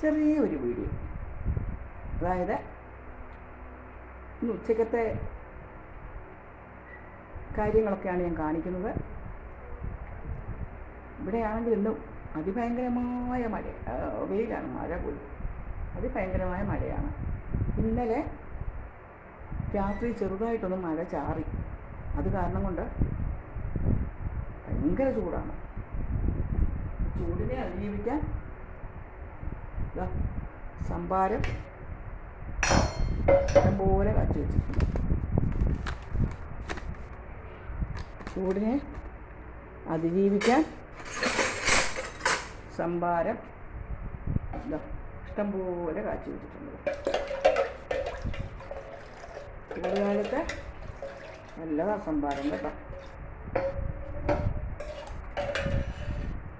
ചെറിയൊരു വീഡിയോ. അതായത് ഇന്ന് ഉച്ചക്കത്തെ കാര്യങ്ങളൊക്കെയാണ് ഞാൻ കാണിക്കുന്നത്. ഇവിടെയാണെങ്കിൽ ഇന്നും അതിഭയങ്കരമായ വെയിലാണ്, മഴ പോലും അതിഭയങ്കരമായ മഴയാണ്. ഇന്നലെ രാത്രി ചെറുതായിട്ടൊന്ന് മഴ ചാറി. അത് കാരണം കൊണ്ട് ഭയങ്കര ചൂടാണ്. ചൂടിനെ അതിജീവിക്കാൻ സംഭാരം ഇഷ്ടംപോലെ കാച്ചി വെച്ചിട്ടുണ്ട്. ചൂടിനെ അതിജീവിക്കാൻ സംഭാരം ഇഷ്ടംപോലെ കാച്ചി വെച്ചിട്ടുണ്ട്. ചൂടുകാലത്ത് നല്ലതാ സംഭാരം കേട്ടോ.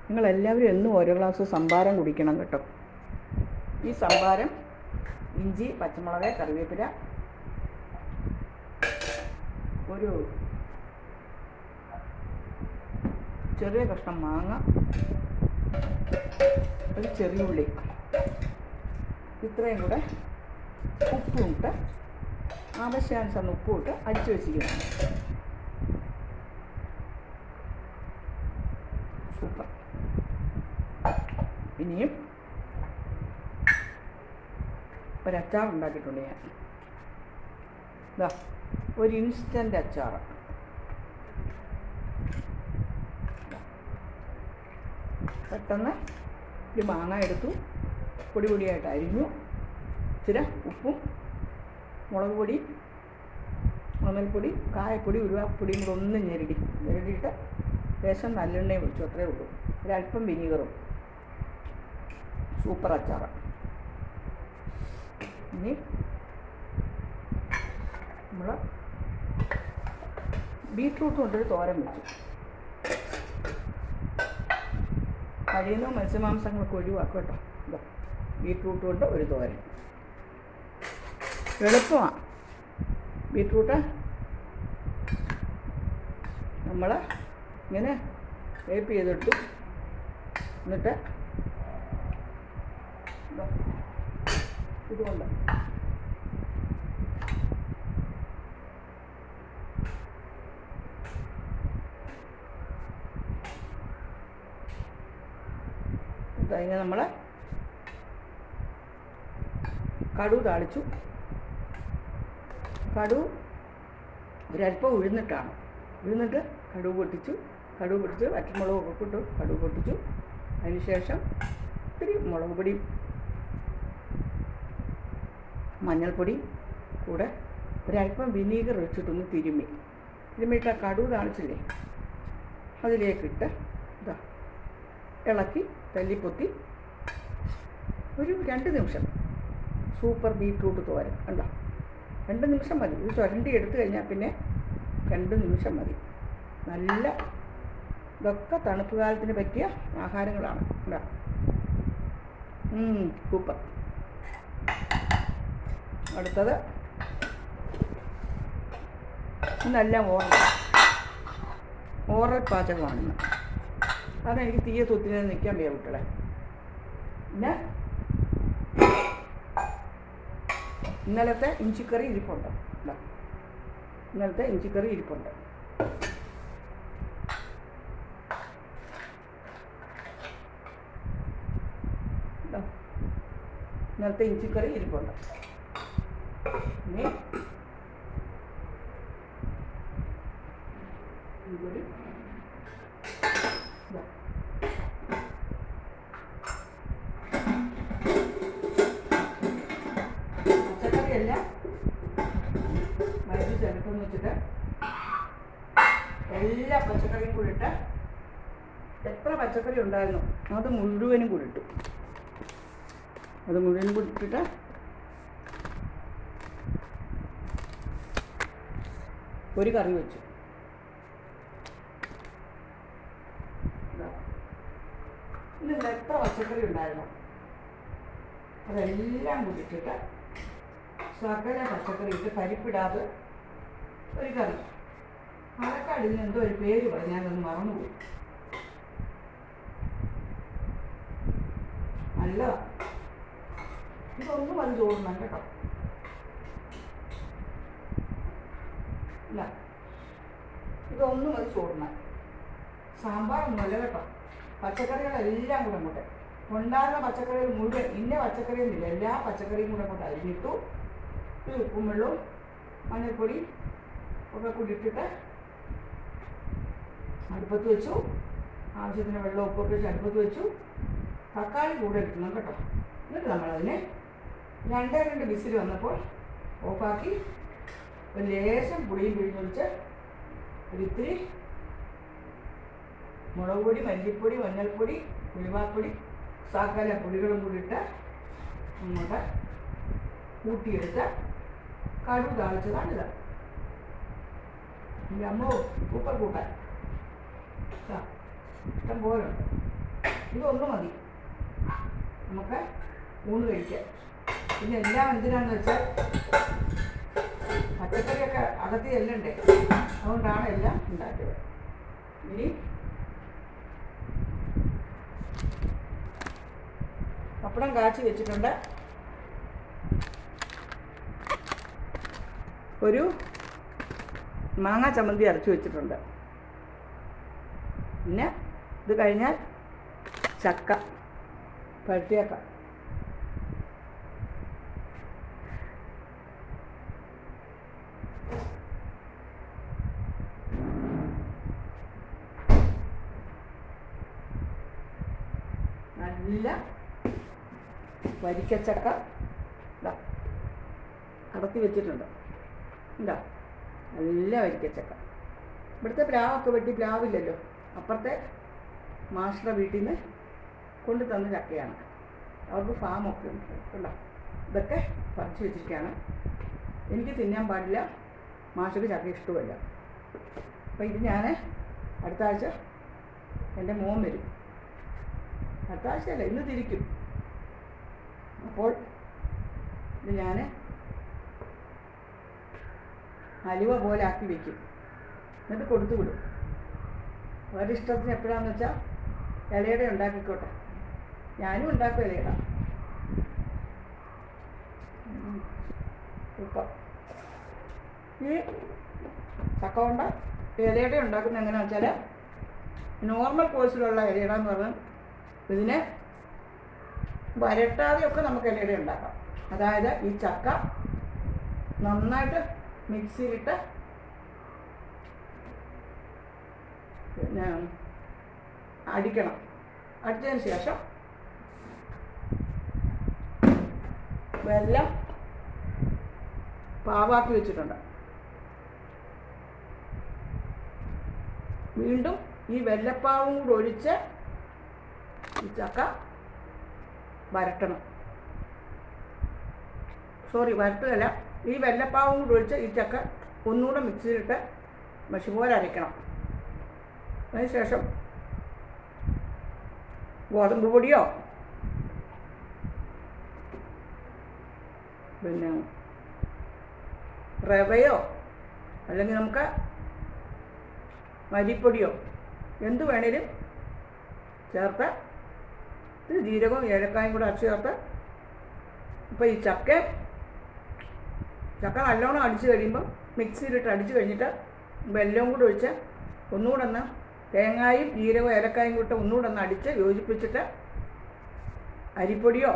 നിങ്ങളെല്ലാവരും എന്നും ഓരോ ഗ്ലാസ് സംഭാരം കുടിക്കണം കേട്ടോ. ഈ സംഭാരം ഇഞ്ചി, പച്ചമുളക്, കറിവേപ്പില, ഒരു ചെറിയ കഷ്ണം മാങ്ങ, ഒരു ചെറിയ ഉള്ളി, ഇത്രയും കൂടെ ഉപ്പും ഇട്ട് ആവശ്യാനുസരണം ഉപ്പും ഇട്ട് അടിച്ചു വെച്ചിരിക്കണം. സൂപ്പർ. ഇനിയും ഒരച്ചാർ ഉണ്ടാക്കിയിട്ടുണ്ട് ഞാൻ. ഇതാ ഒരു ഇൻസ്റ്റൻ്റ് അച്ചാർ. പെട്ടെന്ന് ഒരു മാങ്ങ എടുത്തു, പൊടി പൊടിയായിട്ട് അരിഞ്ഞു, ഇച്ചിരി ഉപ്പും മുളക് പൊടി, മഞ്ഞൾപ്പൊടി, കായപ്പൊടി, ഉരുവാപ്പൊടിയും കൂടെ ഒന്ന് ഞെരടിയിട്ട് ലേശം നല്ലെണ്ണയും ഒഴിച്ചു. അത്രേ ഉള്ളൂ. ഒരല്പം വിനീഗറും. സൂപ്പർ അച്ചാർ. ഇനി നമ്മൾ ബീറ്റ്റൂട്ട് കൊണ്ടൊരു തോരൻ വെച്ചു. കഴിയുന്ന മത്സ്യമാംസങ്ങളൊക്കെ ഒഴിവാക്കും കേട്ടോ. ഇതാ ബീറ്റ്റൂട്ട് കൊണ്ട് ഒരു തോരൻ. എളുപ്പമാണ്. ബീറ്റ്റൂട്ട് നമ്മൾ ഇങ്ങനെ വേപ്പ് ചെയ്തെടുത്തു. എന്നിട്ട് ഇതുകൊണ്ട് അതിനെ നമ്മൾ കടുക് താളിച്ചു. കടുക് ഒരല്പം ഉഴുന്നിട്ട് കടുക് പൊട്ടിച്ചു. വറ്റൽമുളകൊക്കെ ഇട്ടു കടുക് പൊട്ടിച്ചു. അതിനുശേഷം ഇത്തിരി മുളക് പൊടി, മഞ്ഞൾപ്പൊടി കൂടെ ഒരല്പം വിനീഗർ ഒഴിച്ചിട്ടൊന്ന് തിരുമ്മിയിട്ട് ആ കടുക് താളിച്ചില്ലേ അതിലേക്കിട്ട് ഇതാ ഇളക്കി തല്ലിപ്പൊത്തി ഒരു 2 നിമിഷം. സൂപ്പർ ബീറ്റ്റൂട്ട് തോരൻ കണ്ടോ. 2 നിമിഷം മതി. ഇത് ചുരണ്ടി എടുത്തു കഴിഞ്ഞാൽ പിന്നെ 2 നിമിഷം മതി. നല്ല ഇതൊക്കെ തണുപ്പ് കാലത്തിന് പറ്റിയ ആഹാരങ്ങളാണ് കേട്ടോ. സൂപ്പർ. അടുത്തത് ഇന്നെല്ലാം ഓറൽ പാചകമാണ്. കാരണം എനിക്ക് തീയെ തൊത്തിനെ നിൽക്കാൻ വയ്യ കുട്ടികളെ. പിന്നെ ഇന്നലത്തെ ഇഞ്ചിക്കറി ഇരിപ്പുണ്ട്. ഇന്നലത്തെ ഇഞ്ചിക്കറി ഇരിപ്പുണ്ട്. ഇനി പച്ചക്കറിയെല്ലാം വൈദ്യുതി ചിലപ്പെന്ന് വെച്ചിട്ട് എല്ലാ പച്ചക്കറിയും കൂടി ഇട്ട് എത്ര പച്ചക്കറി ഉണ്ടായിരുന്നു അത് മുഴുവനും കൂടി ഇട്ടു. ഇട്ടിട്ട് ഒരു കറി വെച്ചു. ഇന്ന് എത്ര പച്ചക്കറി ഉണ്ടായിരുന്നു അതെല്ലാം കൂട്ടിട്ടിട്ട് സകല പച്ചക്കറി ഇട്ട് പരിപ്പിടാതെ ഒരു കറി. പാലക്കാടിന് എന്തോ ഒരു പേര് പറഞ്ഞാലൊന്ന് മറന്നുപോയി. നല്ലതാണ്. ഇതൊന്നും അത് ചോറിനാൻ കേട്ടോ. ഇല്ല, ഇതൊന്നും അത് ചോറിനാൻ. സാമ്പാറൊന്നുമല്ല കേട്ടോ. പച്ചക്കറികളെല്ലാം കൂടെ അങ്ങോട്ട് ഉണ്ടാകുന്ന പച്ചക്കറികൾ മുഴുവൻ ഇന്ന പച്ചക്കറിയൊന്നുമില്ല, എല്ലാ പച്ചക്കറിയും കൂടെ അങ്ങോട്ട് അരിഞ്ഞിട്ടു. ഒരു ഉപ്പും വെള്ളവും മഞ്ഞൾപ്പൊടി ഒക്കെ കൂടി ഇട്ടിട്ട് അടുപ്പത്ത് വെച്ചു. ആവശ്യത്തിന് വെള്ളം ഉപ്പൊക്കെ വെച്ച് അടുപ്പത്ത് വെച്ചു. തക്കാളി കൂടെ എടുക്കണം കേട്ടോ. എന്നിട്ട് നമ്മളതിനെ 2 വിസിൽ വന്നപ്പോൾ ഓഫാക്കി ഒരു ലേശം പുളിയും പിഴിഞ്ഞൊഴിച്ച് ഒരിത്തിരി മുളക് പൊടി, മല്ലിപ്പൊടി, മഞ്ഞൾപ്പൊടി, ഉലുവാപ്പൊടി, സകല പൊടികളും കൂടി ഇട്ട് അങ്ങോട്ട് കൂട്ടിയെടുത്ത് കടുക് താളിച്ചതാണിത്. എൻ്റെ അമ്മോ സൂപ്പർ കൂട്ടാൻ ഇഷ്ടം പോലെ ഉണ്ട്. ഇതൊന്നും മതി നമുക്ക് ഊണ് കഴിക്കാം. പിന്നെ എല്ലാം എന്തിനാണെന്ന് വെച്ചാൽ പച്ചക്കറിയൊക്കെ അകത്തി ചെല്ലണ്ടേ, അതുകൊണ്ടാണ് എല്ലാം ഉണ്ടാക്കിയത്. ഇനി പപ്പടം കാച്ചി വെച്ചിട്ടുണ്ട്. ഒരു മാങ്ങ ചമ്മന്തി അരച്ച് വെച്ചിട്ടുണ്ട്. പിന്നെ ഇത് കഴിഞ്ഞാൽ ചക്ക പഴുത്തിയേക്ക. നല്ല വരിക്കച്ചക്ക കടത്തി വെച്ചിട്ടുണ്ട്. എന്താ നല്ല വരിക്കച്ചക്ക. ഇവിടുത്തെ പ്ലാവൊക്കെ വെട്ടി, പ്ലാവില്ലല്ലോ, അപ്പുറത്തെ മാസ്റ്ററുടെ വീട്ടിൽ നിന്ന് കൊണ്ടു തന്ന ചക്കയാണ്. അവർക്ക് ഫാമൊക്കെ ഉണ്ട്. ഉണ്ടോ, ഇതൊക്കെ പറിച്ച് വെച്ചിരിക്കുകയാണ്. എനിക്ക് തിന്നാൻ പാടില്ല, മാഷക്ക് ചക്ക ഇഷ്ടമല്ല. അപ്പം ഇത് ഞാൻ അടുത്ത ആഴ്ച എൻ്റെ മോൻ വരും. അടുത്ത ആഴ്ചയല്ല, ഇന്ന് തിരിക്കും. അപ്പോൾ ഇത് ഞാൻ അലുവ പോലെ ആക്കി വയ്ക്കും, എന്നിട്ട് കൊടുത്തു വിടും. അവരുടെ ഇഷ്ടത്തിന് എപ്പോഴാണെന്ന് വെച്ചാൽ ഇലയുടെ ഉണ്ടാക്കിക്കോട്ടെ. ഞാനും ഉണ്ടാക്കും ഇലയുടെ. ഇപ്പം ഈ ചക്ക കൊണ്ട് ഇലയുടെ ഉണ്ടാക്കുന്നത് എങ്ങനെയാണെന്ന് വെച്ചാൽ നോർമൽ കോഴ്സിലുള്ള ഇലയുടെ എന്ന് പറഞ്ഞാൽ ഇതിനെ വരട്ടാതെയൊക്കെ നമുക്ക് ഇലയുടെ ഉണ്ടാക്കാം. അതായത് ഈ ചക്ക നന്നായിട്ട് മിക്സിയിലിട്ട് പിന്നെ അടിക്കണം. അടിച്ചതിന് ശേഷം വെല്ലം പാവാക്കി വെച്ചിട്ടുണ്ട്. വീണ്ടും ഈ വെല്ലപ്പാവും കൂടെ ഒഴിച്ച് ഈ ചക്ക വരട്ടണം. വരട്ടുകയല്ല, ഈ വെല്ലപ്പാവും കൂടെ ഒഴിച്ച് ഈ ചക്ക ഒന്നുകൂടെ മിക്സിയിലിട്ട് മഷി പോലെ അരയ്ക്കണം. അതിനുശേഷം ഗോതമ്പ് പൊടിയോ പിന്നെ റവയോ അല്ലെങ്കിൽ നമുക്ക് അരിപ്പൊടിയോ എന്ത് വേണേലും ചേർത്ത് ഇത് ജീരകവും ഏലക്കായും കൂടെ അരച്ച് ചേർത്ത് ഇപ്പോൾ ഈ ചക്ക നല്ലോണം അടിച്ച് കഴിയുമ്പം മിക്സിയിലിട്ട് അടിച്ച് കഴിഞ്ഞിട്ട് വെല്ലവും കൂടെ ഒഴിച്ച് ഒന്നുകൂടെ ഒന്ന് തേങ്ങായും ജീരകവും ഏലക്കായും കൂടെ ഒന്നുകൂടെ ഒന്ന് അടിച്ച് യോജിപ്പിച്ചിട്ട് അരിപ്പൊടിയോ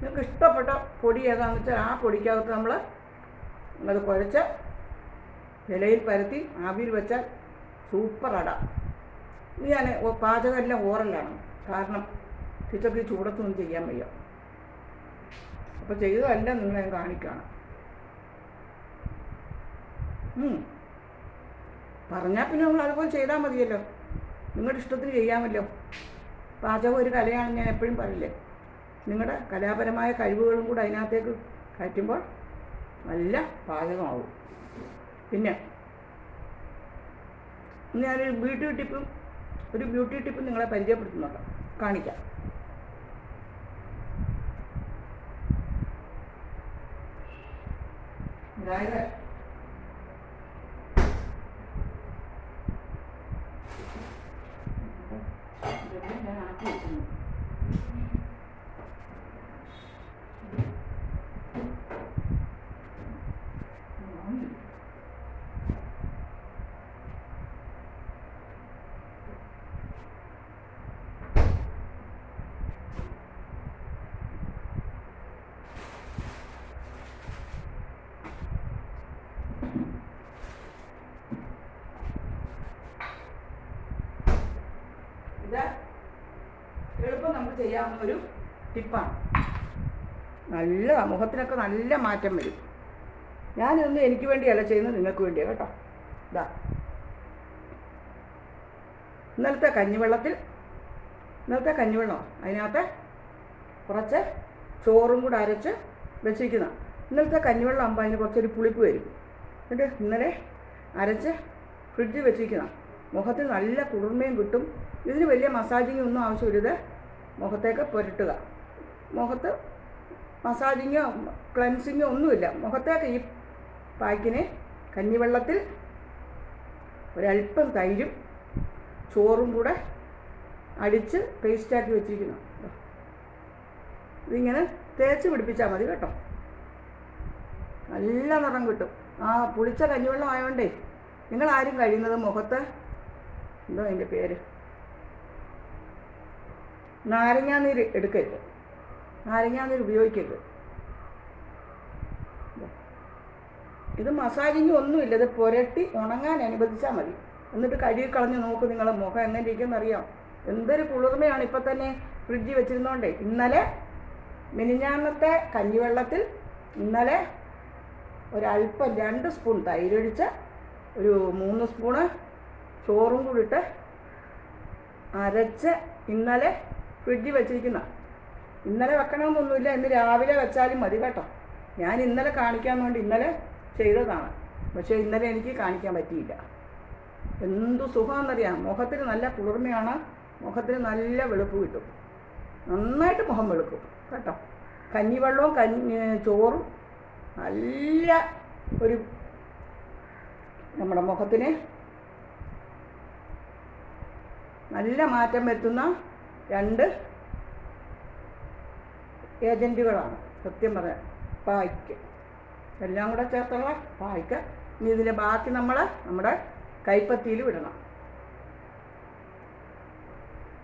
നിങ്ങൾക്ക് ഇഷ്ടപ്പെട്ട പൊടി ഏതാണെന്ന് വെച്ചാൽ ആ പൊടിക്കകത്ത് നമ്മൾ അത് കുഴച്ച് ഇലയിൽ പരത്തി ആവിയിൽ വെച്ചാൽ സൂപ്പർ അട. ഇത് ഞാൻ പാചകമെല്ലാം ഓറലാണ്, കാരണം കിച്ചക്ക് ചൂടത്തൊന്നും ചെയ്യാൻ വയ്യ. അപ്പോൾ ചെയ്തതെല്ലാം നിങ്ങളെ കാണിക്കുകയാണ്. പറഞ്ഞാൽ പിന്നെ നമ്മൾ അതുപോലെ ചെയ്താൽ മതിയല്ലോ, നിങ്ങളുടെ ഇഷ്ടത്തിന് ചെയ്യാമല്ലോ. പാചകം ഒരു കലയാണെന്ന് ഞാൻ എപ്പോഴും പറയില്ലേ. നിങ്ങളുടെ കലാപരമായ കഴിവുകളും കൂടെ അതിനകത്തേക്ക് കയറ്റുമ്പോൾ നല്ല പാചകമാവും. പിന്നെ ഞാനൊരു ബ്യൂട്ടി ടിപ്പും നിങ്ങളെ പരിചയപ്പെടുത്തുന്നുണ്ട്, കാണിക്കാം. അതായത് ഞാൻ ആക്കി വെക്കുന്നു. ചെയ്യാവുന്ന ഒരു ടിപ്പാണ്. നല്ലതാണ്, മുഖത്തിനൊക്കെ നല്ല മാറ്റം വരും. ഞാനിതൊന്നും എനിക്ക് വേണ്ടിയല്ല ചെയ്യുന്നത്, നിങ്ങൾക്ക് വേണ്ടിയാണ് കേട്ടോ. ഇതാ ഇന്നലത്തെ കഞ്ഞിവെള്ളം അതിനകത്ത് കുറച്ച് ചോറും കൂടെ അരച്ച് വെച്ചിരിക്കുന്ന. ഇന്നലത്തെ കഞ്ഞിവെള്ളം ആകുമ്പോൾ അതിന് കുറച്ചൊരു പുളിപ്പ് വരും. എന്നിട്ട് ഇന്നലെ അരച്ച് ഫ്രിഡ്ജിൽ വെച്ചിരിക്കുന്ന. മുഖത്തിന് നല്ല കുളിർമയും കിട്ടും. ഇതിന് വലിയ മസാജിങ് ഒന്നും ആവശ്യമില്ല. മുഖത്തേക്ക് പുരട്ടുക. മുഖത്ത് മസാജിങ്ങോ ക്ലൻസിങ്ങോ ഒന്നുമില്ല. മുഖത്തേക്ക് ഈ പാക്കിനെ കഞ്ഞിവെള്ളത്തിൽ ഒരല്പം തൈരും ചോറും കൂടെ അടിച്ച് പേസ്റ്റാക്കി വെച്ചിരിക്കുന്നു. ഇതിങ്ങനെ തേച്ച് പിടിപ്പിച്ചാൽ മതി കേട്ടോ. നല്ല നിറം കിട്ടും. പുളിച്ച കഞ്ഞിവെള്ളം ആയതുകൊണ്ടേ നിങ്ങളാരും കഴിയുന്നത് മുഖത്ത് എന്തോ അതിൻ്റെ പേര് നാരങ്ങാനീര് എടുക്കരുത്. നാരങ്ങാനീര് ഉപയോഗിക്കരുത്. ഇത് മസാജിങ് ഒന്നുമില്ല. ഇത് പുരട്ടി ഉണങ്ങാൻ അനുവദിച്ചാൽ മതി. എന്നിട്ട് കഴുകി കളഞ്ഞ് നോക്കും നിങ്ങളെ മുഖം എങ്ങനെ ഇരിക്കുമെന്നറിയാം. എന്തൊരു കുളിർമയാണ്. ഇപ്പം തന്നെ ഫ്രിഡ്ജിൽ വെച്ചിരുന്നോണ്ടേ. ഇന്നലെ മിനിഞ്ഞാന്നത്തെ കഞ്ഞിവെള്ളത്തിൽ ഇന്നലെ ഒരല്പം 2 സ്പൂൺ തൈരൊഴിച്ച് ഒരു 3 സ്പൂണ് ചോറും കൂടി ഇട്ട് അരച്ച് ഇന്നലെ ഫ്രിഡ്ജിൽ വെച്ചിരിക്കുന്ന. ഇന്നലെ വെക്കണമെന്നൊന്നുമില്ല, ഇന്ന് രാവിലെ വെച്ചാലും മതി കേട്ടോ. ഞാൻ ഇന്നലെ കാണിക്കാൻ വേണ്ടി ഇന്നലെ ചെയ്തതാണ്. പക്ഷേ ഇന്നലെ എനിക്ക് കാണിക്കാൻ പറ്റിയില്ല. എന്തു സുഖമാണെന്നറിയാം. മുഖത്തിന് നല്ല കുളിർമയാണ്. മുഖത്തിന് നല്ല വെളുപ്പ് കിട്ടും. നന്നായിട്ട് മുഖം വെളുക്കും കേട്ടോ. കഞ്ഞിവെള്ളവും ചോറും നല്ല ഒരു നമ്മുടെ മുഖത്തിന് നല്ല മാറ്റം വരുത്തുന്ന 2 ഏജൻറ്റുകളാണ് സത്യം പറയാൻ. പായ്ക്ക് എല്ലാം കൂടെ ചേർത്തുള്ള പായ്ക്ക്. ഇനി ഇതിൻ്റെ ബാക്കി നമ്മുടെ കൈപ്പത്തിയിൽ വിടണം.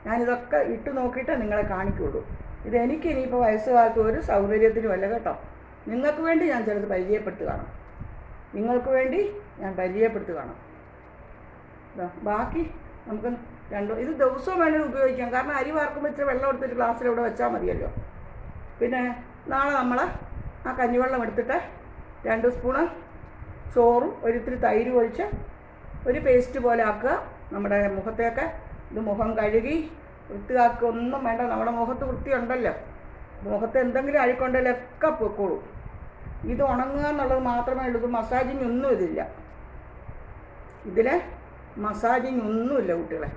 ഞാനിതൊക്കെ ഇട്ട് നോക്കിയിട്ട് നിങ്ങളെ കാണിക്കുള്ളൂ. ഇതെനിക്ക് ഇനിയിപ്പോൾ വയസ്സുകാലത്ത് ഒരു സൗകര്യത്തിനുമല്ല കേട്ടോ. നിങ്ങൾക്ക് വേണ്ടി ഞാൻ ചിലത് പരിചയപ്പെടുത്തുകയാണ്. നിങ്ങൾക്ക് വേണ്ടി ഞാൻ പരിചയപ്പെടുത്തുകയാണ്. ബാക്കി നമുക്ക് ഇത് ദിവസവും വേണമെങ്കിൽ ഉപയോഗിക്കാം. കാരണം അരി വാർക്കുമ്പോൾ ഇച്ചിരി വെള്ളം എടുത്തിട്ട് ഗ്ലാസ്സിലൂടെ വെച്ചാൽ മതിയല്ലോ. പിന്നെ നാളെ നമ്മൾ ആ കഞ്ഞിവെള്ളം എടുത്തിട്ട് 2 സ്പൂണ് ചോറും ഒരിത്തിരി തൈര് ഒഴിച്ച് ഒരു പേസ്റ്റ് പോലെ ആക്കുക നമ്മുടെ മുഖത്തേക്ക്. ഇത് മുഖം കഴുകി വൃത്തിയാക്കുക ഒന്നും വേണ്ട. നമ്മുടെ മുഖത്ത് വൃത്തിയുണ്ടല്ലോ. മുഖത്ത് എന്തെങ്കിലും അഴുക്കുണ്ടെങ്കിലൊക്കെ പൊക്കോളൂ. ഇത് ഉണങ്ങുക എന്നുള്ളത് മാത്രമേ ഉള്ളൂ. ഇത് മസാജിങ് ഒന്നും ഇതില്ല. ഇതിൽ മസാജിങ് ഒന്നുമില്ല കുട്ടികളെ.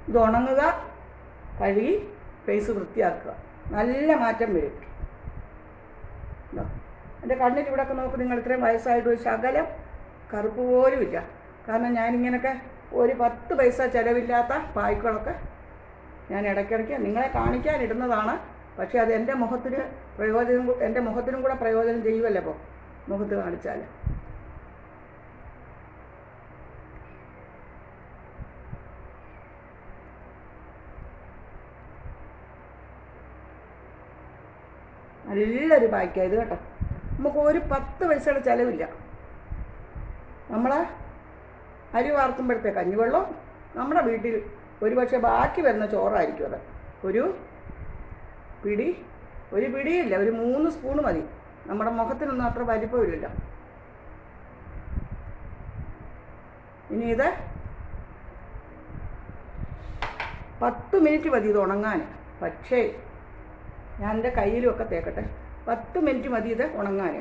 ഇത് ഉണങ്ങുക, കഴുകി ഫേസ് വൃത്തിയാക്കുക. നല്ല മാറ്റം വരും. എൻ്റെ കണ്ണിൽ ഇവിടെയൊക്കെ നോക്ക്. നിങ്ങൾ ഇത്രയും വയസ്സായിട്ട് ഒരു ശകലം കറുപ്പ് പോലും ഇല്ല. കാരണം ഞാനിങ്ങനെയൊക്കെ ഒരു 10 പൈസ ചിലവില്ലാത്ത പായ്ക്കളൊക്കെ ഞാൻ ഇടയ്ക്കിടയ്ക്ക് നിങ്ങളെ കാണിക്കാനിടുന്നതാണ്. പക്ഷേ അത് എൻ്റെ മുഖത്തിനും കൂടെ പ്രയോജനം ചെയ്യുമല്ലോ. അപ്പോൾ മുഖത്ത് കാണിച്ചാൽ നല്ലൊരു പായ്ക്കായത് കേട്ടോ. നമുക്ക് ഒരു 10 പൈസയുടെ ചിലവില്ല. നമ്മൾ അരി വാർക്കുമ്പോഴത്തെ കഞ്ഞിവെള്ളം നമ്മുടെ വീട്ടിൽ ഒരുപക്ഷെ ബാക്കി വരുന്ന ചോറായിരിക്കും. അത് ഒരു പിടിയില്ല, ഒരു 3 സ്പൂൺ മതി. നമ്മുടെ മുഖത്തിനൊന്നും അത്ര വലിപ്പമില്ല. ഇനി ഇത് 10 മിനിറ്റ് മതി ഇത് ഉണങ്ങാൻ. പക്ഷേ ഞാൻ എൻ്റെ കയ്യിലുമൊക്കെ തേക്കട്ടെ. 10 മിനിറ്റ് മതി ഇത് ഉണങ്ങാൻ.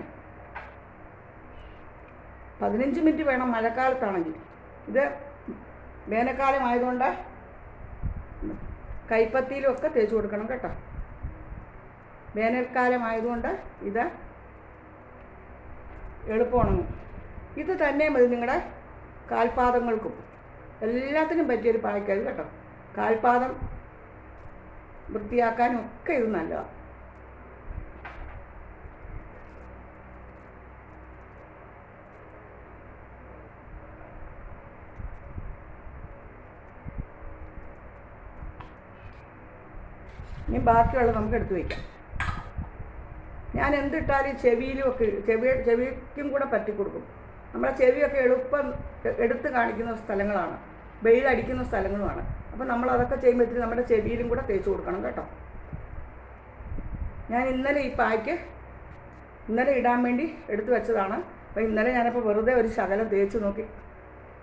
15 മിനിറ്റ് വേണം മഴക്കാലത്താണെങ്കിൽ. ഇത് വേനൽക്കാലമായതുകൊണ്ട് കൈപ്പത്തിയിലുമൊക്കെ തേച്ച് കൊടുക്കണം കേട്ടോ. വേനൽക്കാലമായതുകൊണ്ട് ഇത് എളുപ്പം ഉണങ്ങും. ഇത് തന്നെ മതി നിങ്ങളുടെ കാൽപാദങ്ങൾക്കും എല്ലാത്തിനും പറ്റിയൊരു പായ്ക്കത് കേട്ടോ. കാൽപാദം വൃത്തിയാക്കാനും ഒക്കെ ഇത് നല്ലതാണ്. ഇനി ബാക്കിയുള്ളത് നമുക്ക് എടുത്തു വയ്ക്കാം. ഞാൻ എന്തിട്ടാലും ചെവിക്കും കൂടെ പറ്റി കൊടുക്കും. നമ്മളെ ചെവിയൊക്കെ എളുപ്പം എടുത്ത് കാണിക്കുന്ന സ്ഥലങ്ങളാണ്, വെയിലടിക്കുന്ന സ്ഥലങ്ങളുമാണ്. അപ്പോൾ നമ്മളതൊക്കെ ചെയ്യുമ്പോഴത്തേക്ക് നമ്മുടെ ചെവിയിലും കൂടെ തേച്ച് കൊടുക്കണം കേട്ടോ. ഞാൻ ഇന്നലെ ഈ പായ്ക്ക് ഇന്നലെ ഇടാൻ വേണ്ടി എടുത്തു വെച്ചതാണ്. അപ്പോൾ ഇന്നലെ ഞാനപ്പോൾ വെറുതെ ഒരു ശകലം തേച്ച് നോക്കി.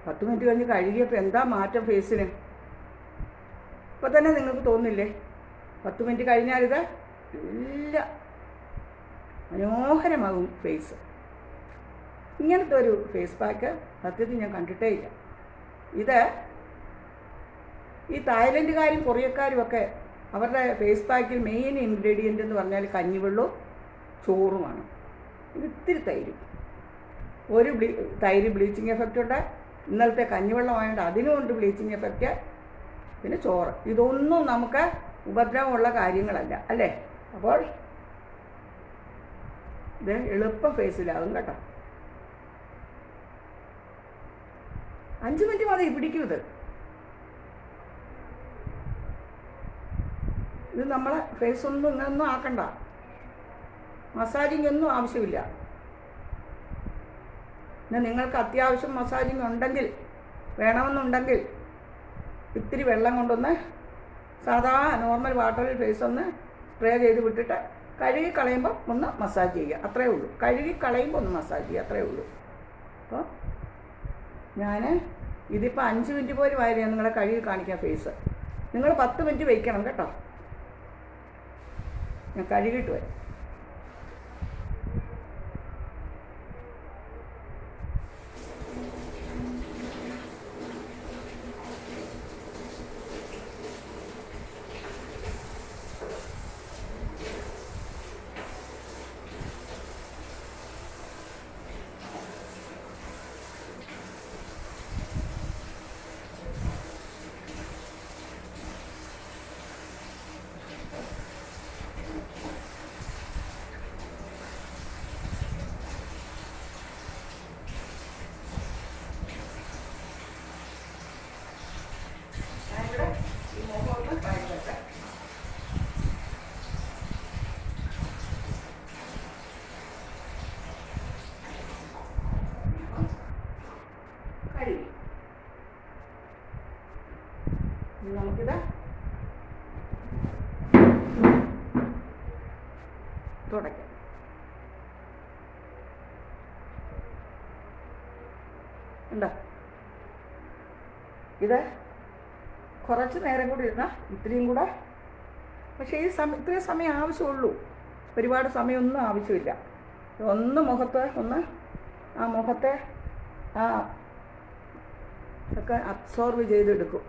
10 മിനിറ്റ് കഴിഞ്ഞ് കഴുകിയപ്പോൾ എന്താ മാറ്റം ഫേസിന്. ഇപ്പോൾ തന്നെ നിങ്ങൾക്ക് തോന്നില്ലേ 10 മിനിറ്റ് കഴിഞ്ഞാലിത് എല്ലാം മനോഹരമാകും ഫേസ്. ഇങ്ങനത്തെ ഒരു ഫേസ് പാക്ക് സത്യത്തിൽ ഞാൻ കണ്ടിട്ടേ ഇല്ല. ഇത് ഈ തായ്ലൻഡുകാരും കൊറിയക്കാരും ഒക്കെ അവരുടെ ഫേസ് പാക്കിൽ മെയിൻ ഇൻഗ്രീഡിയൻ്റ് എന്ന് പറഞ്ഞാൽ കഞ്ഞിവെള്ളവും ചോറുമാണ്. ഇത്തിരി തൈരും. ഒരു തൈര് ബ്ലീച്ചിങ് എഫക്റ്റ് ഉണ്ട്. ഇന്നലത്തെ കഞ്ഞിവെള്ളമായതുകൊണ്ട് അതിനുമുണ്ട് ബ്ലീച്ചിങ് എഫക്റ്റ്. പിന്നെ ചോറ്. ഇതൊന്നും നമുക്ക് ഉപദ്രവമുള്ള കാര്യങ്ങളല്ല അല്ലേ. അപ്പോൾ ഇത് എളുപ്പം ഫേസിലാകും കേട്ടോ. 5 മിനിറ്റ് മതി പിടിക്കും. ഇത് നമ്മളെ ഫേസൊന്നും ഇങ്ങനൊന്നും ആക്കണ്ട. മസാജിങ് ഒന്നും ആവശ്യമില്ല. പിന്നെ നിങ്ങൾക്ക് അത്യാവശ്യം മസാജിങ് ഉണ്ടെങ്കിൽ വേണമെന്നുണ്ടെങ്കിൽ ഇത്തിരി വെള്ളം കൊണ്ടൊന്ന് സാധാ നോർമൽ വാട്ടറിൽ ഫേസ് ഒന്ന് സ്പ്രേ ചെയ്ത് വിട്ടിട്ട് കഴുകി കളയുമ്പോൾ ഒന്ന് മസാജ് ചെയ്യുക. അത്രയേ ഉള്ളൂ. കഴുകി കളയുമ്പോൾ ഒന്ന് മസാജ് ചെയ്യുക. അത്രയേ ഉള്ളൂ. അപ്പോൾ ഞാൻ ഇതിപ്പോൾ 5 മിനിറ്റ് പോലും ആയിരുന്നു നിങ്ങളെ കഴുകി കാണിക്കാം ഫേസ്. നിങ്ങൾ 10 മിനിറ്റ് വയ്ക്കണം കേട്ടോ. ഞാൻ കഴുകിയിട്ട് വരാം. നമുക്കിത് തുടയ്ക്കാം. ഉണ്ടോ? ഇത് കുറച്ച് നേരം കൂടി ഇരുന്നാൽ ഇത്രയും കൂടെ. പക്ഷേ ഈ ഇത്രയും സമയം ആവശ്യമുള്ളൂ. ഒരുപാട് സമയമൊന്നും ആവശ്യമില്ല. ഒന്ന് മുഖത്ത് ഒന്ന് ആ മുഖത്തെ ആ ഒക്കെ അബ്സോർവ് ചെയ്തെടുക്കും.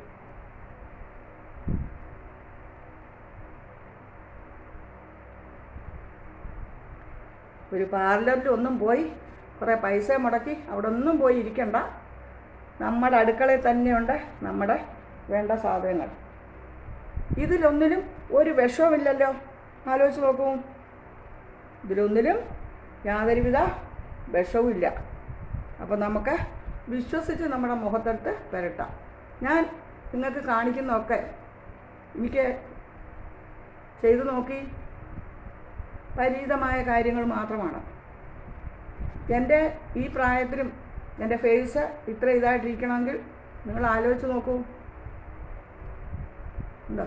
ഒരു പാർലറിൽ ഒന്നും പോയി കുറേ പൈസ മുടക്കി അവിടെ ഒന്നും പോയി ഇരിക്കണ്ട. നമ്മുടെ അടുക്കളയിൽ തന്നെയുണ്ട് നമ്മുടെ വേണ്ട സാധനങ്ങൾ. ഇതിലൊന്നിനും ഒരു വിഷവുമില്ലല്ലോ. ആലോചിച്ച് നോക്കൂ. ഇതിലൊന്നിലും യാതൊരുവിധ വിഷവുമില്ല. അപ്പോൾ നമുക്ക് വിശ്വസിച്ച് നമ്മുടെ മുഖത്തെടുത്ത് പുരട്ടാം. ഞാൻ നിങ്ങൾക്ക് കാണിക്കുന്നതൊക്കെ എനിക്ക് ചെയ്തു നോക്കി പരിചിതമായ കാര്യങ്ങൾ മാത്രമാണ്. എൻ്റെ ഈ പ്രായത്തിലും എൻ്റെ ഫേസ് ഇത്ര ഇതായിട്ടിരിക്കണമെങ്കിൽ നിങ്ങൾ ആലോചിച്ച് നോക്കൂ. എന്താ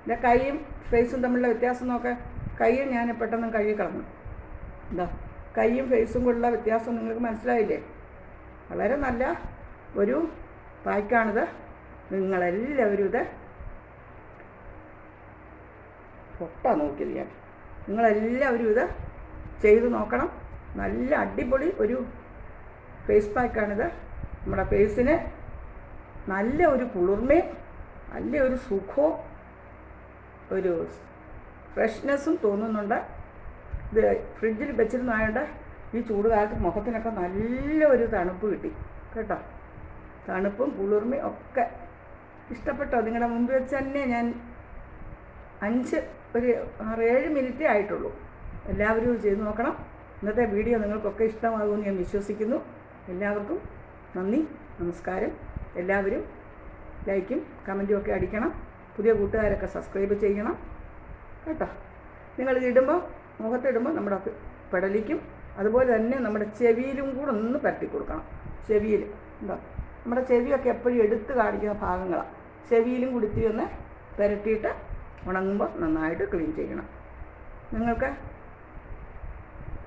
എൻ്റെ കൈയും ഫേസും തമ്മിലുള്ള വ്യത്യാസം നോക്കാം. കൈയും ഞാൻ പെട്ടെന്ന് കഴുകി കളഞ്ഞു. എന്താ കൈയും ഫേസും കൂടെയുള്ള വ്യത്യാസം നിങ്ങൾക്ക് മനസ്സിലായില്ലേ? വളരെ നല്ല ഒരു പായ്ക്കാണിത്. നിങ്ങളെല്ലാവരും ഇത് പൊട്ടാ നോക്കിയത് ഞാൻ. നിങ്ങളെല്ലാവരും ഇത് ചെയ്ത് നോക്കണം. നല്ല അടിപൊളി ഒരു ഫേസ് പാക്കാണിത്. നമ്മുടെ ഫേസിന് നല്ല ഒരു കുളിർമയും നല്ല ഒരു സുഖവും ഒരു ഫ്രഷ്നെസ്സും തോന്നുന്നുണ്ട്. ഇത് ഫ്രിഡ്ജിൽ വെച്ചിരുന്നതായതുകൊണ്ട് ഈ ചൂട് കാലത്ത് മുഖത്തിനൊക്കെ നല്ലൊരു തണുപ്പ് കിട്ടി കേട്ടോ. തണുപ്പും കുളിർമയും ഒക്കെ ഇഷ്ടപ്പെട്ടോ? നിങ്ങളുടെ മുമ്പിൽ വെച്ച് തന്നെ ഞാൻ 6-7 മിനിറ്റേ ആയിട്ടുള്ളൂ. എല്ലാവരും ചെയ്ത് നോക്കണം. ഇന്നത്തെ വീഡിയോ നിങ്ങൾക്കൊക്കെ ഇഷ്ടമാകുമെന്ന് ഞാൻ വിശ്വസിക്കുന്നു. എല്ലാവർക്കും നന്ദി, നമസ്കാരം. എല്ലാവരും ലൈക്കും കമൻറ്റും ഒക്കെ അടിക്കണം. പുതിയ കൂട്ടുകാരൊക്കെ സബ്സ്ക്രൈബ് ചെയ്യണം കേട്ടോ. നിങ്ങൾ ഇടുമ്പോൾ മുഖത്തിടുമ്പോൾ നമ്മുടെ പെടലിക്കും അതുപോലെ തന്നെ നമ്മുടെ ചെവിയിലും കൂടെ ഒന്ന് പരത്തി കൊടുക്കണം. ചെവിയിൽ എന്താ നമ്മുടെ ചെവിയൊക്കെ എപ്പോഴും എടുത്ത് കാണിക്കുന്ന ഭാഗങ്ങളാണ്. ചെവിയിലും കുടുത്തി ഒന്ന് പുരട്ടിയിട്ട് ഉണങ്ങുമ്പോൾ നന്നായിട്ട് ക്ലീൻ ചെയ്യണം. നിങ്ങൾക്ക്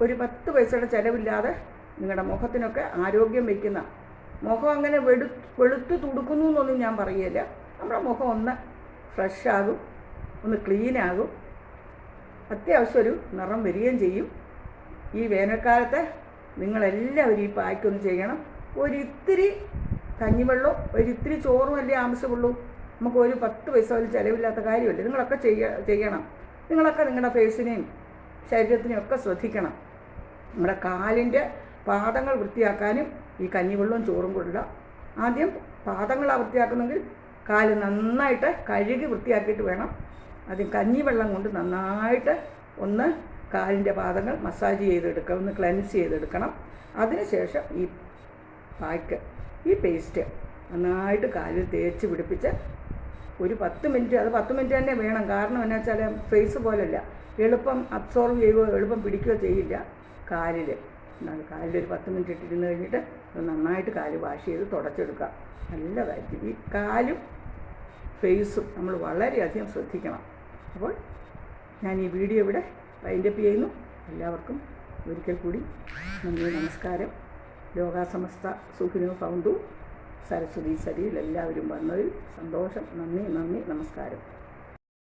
ഒരു 10 പൈസയുടെ ചിലവില്ലാതെ നിങ്ങളുടെ മുഖത്തിനൊക്കെ ആരോഗ്യം വയ്ക്കുന്ന, മുഖം അങ്ങനെ വെളുത്ത് തുടുക്കുന്നു എന്നൊന്നും ഞാൻ പറയുകയില്ല. നമ്മുടെ മുഖം ഒന്ന് ഫ്രഷാകും, ഒന്ന് ക്ലീനാകും, അത്യാവശ്യം ഒരു നിറം വരികയും ചെയ്യും. ഈ വേനൽക്കാലത്ത് നിങ്ങളെല്ലാവരും ഈ പായ്ക്കൊന്ന് ചെയ്യണം. ഒരിത്തിരി കഞ്ഞിവെള്ളവും ഒരിത്തിരി ചോറും അല്ലേ ആവശ്യമുള്ളൂ. നമുക്ക് ഒരു 10 പൈസ പോലും ചിലവില്ലാത്ത കാര്യമല്ലേ. നിങ്ങളൊക്കെ ചെയ്യണം. നിങ്ങളൊക്കെ നിങ്ങളുടെ ഫേസിനെയും ശരീരത്തിനെയും ഒക്കെ ശ്രദ്ധിക്കണം. നമ്മുടെ കാലിൻ്റെ പാദങ്ങൾ വൃത്തിയാക്കാനും ഈ കഞ്ഞിവെള്ളവും ചോറും കൊള്ളുക. ആദ്യം പാദങ്ങളാണ് വൃത്തിയാക്കുന്നെങ്കിൽ കാല് നന്നായിട്ട് കഴുകി വൃത്തിയാക്കിയിട്ട് വേണം. ആദ്യം കഞ്ഞിവെള്ളം കൊണ്ട് നന്നായിട്ട് ഒന്ന് കാലിൻ്റെ പാദങ്ങൾ മസാജ് ചെയ്തെടുക്കണം, ഒന്ന് ക്ലെൻസ് ചെയ്തെടുക്കണം. അതിനുശേഷം ഈ പായ്ക്ക്, ഈ പേസ്റ്റ് നന്നായിട്ട് കാലിൽ തേച്ച് പിടിപ്പിച്ച് ഒരു 10 മിനിറ്റ്, അത് 10 മിനിറ്റ് തന്നെ വേണം. കാരണം എന്നാ വെച്ചാൽ ഫേസ് പോലല്ല, എളുപ്പം അബ്സോർവ് ചെയ്യുകയോ എളുപ്പം പിടിക്കുകയോ ചെയ്യില്ല കാലിൽ. കാലിൽ ഒരു 10 മിനിറ്റ് ഇട്ടിരുന്ന് കഴിഞ്ഞിട്ട് നന്നായിട്ട് കാല് വാഷ് ചെയ്ത് തുടച്ചെടുക്കുക. നല്ലതായിരിക്കും. ഈ കാലും ഫേസും നമ്മൾ വളരെയധികം ശ്രദ്ധിക്കണം. അപ്പോൾ ഞാൻ ഈ വീഡിയോ ഇവിടെ വൈൻഡപ്പ് ചെയ്യുന്നു. എല്ലാവർക്കും ഒരിക്കൽ കൂടി നന്ദി, നമസ്കാരം. ലോകാസമസ്ത സുഖിനോ ഭവന്തു. സരസ്വതി സരിയിൽ എല്ലാവരും വന്നതിൽ സന്തോഷം. നന്ദി, നമസ്കാരം.